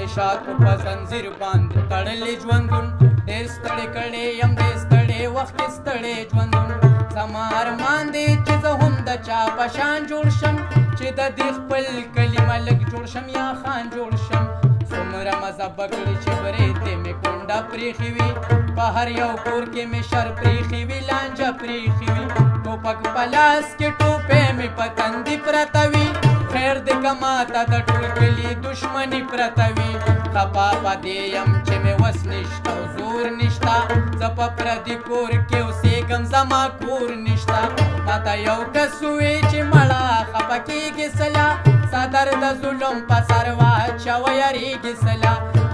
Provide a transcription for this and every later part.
خواهشاتو په زنځیر باندې تړلې ژوندون ډېر ستړی کړی یم ډېر ستړی وخت کې ستړی ژوندون زما ارمان دی چې زه هم د چا په شان جوړ شم چې د دې خپل کلي ملک جوړ شم یا خان جوړ شم څومره مزه بکړي چې برېتې مې کونډه پرېښې وي په هر یو کور کې مې شر پرېښې وي لانجه پرېښې وي ټوپک په لاس کې ټوپې مې په تندي پرته وي خیر دې که ماته د ټول کلي دشمني پرته وي خفا په دې یم چې مې وس نشته او زور نشته زه په پردي کور کې اوسېږم زما کور نشته ماته یو کس ووایي چې مړه خفه کېږي سله صدر د ظلم په سر واچوه یریږي سله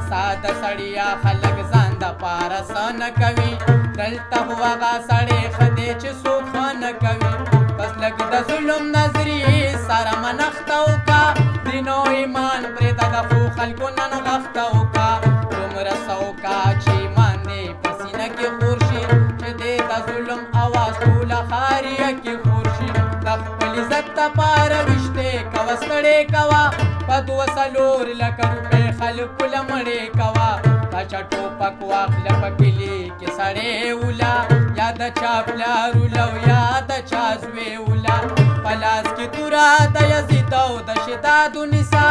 ساده سړیه خلک ځان دپاره څه نه کوي دلته خو هغه سړی ښه دی چې څوک ښه نه کوي بس لږ د ظلم نظریې سره منښته وکړه دین او ایمان پرېږده د ښو خلکو نن غښته وکړه دومره څه وکړه چې ایمان دې په سینه کې خور شي چې دې د ظلم اواز ټوله ښاریه کې خور شي د خپل عزت دپاره ویشتې کوه ستړې کوه په 2 لکه روپۍ خلکو له مړې کوه دا چا ټوپک واخله په کلي کې سړی وله یا د چا پلار وله او یا د چا زوی وله په لاس کې توره د یزید او د شداد ونیسه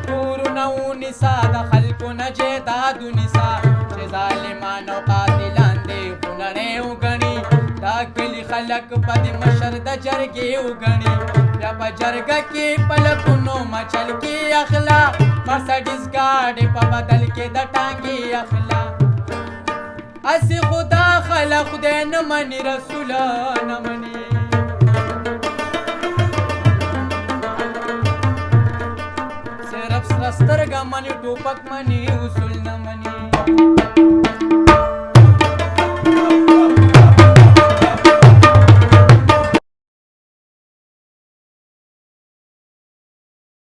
کورونه ونیسه د خلکو نه جیداد ونیسه چې ظالمان او قاتلان دې خونړۍ وګڼي دا کلي خلک په دې مشر د جرګې وګڼي بیا په جرګه کې په لکونو مچل کې اخلا مرسډیز ګاډي په بدل کې د ټانګې اخلا اسی خدا خلا خدای نه مني رسوله نه مني صرف سره سترګه مني ټوپک مني اصول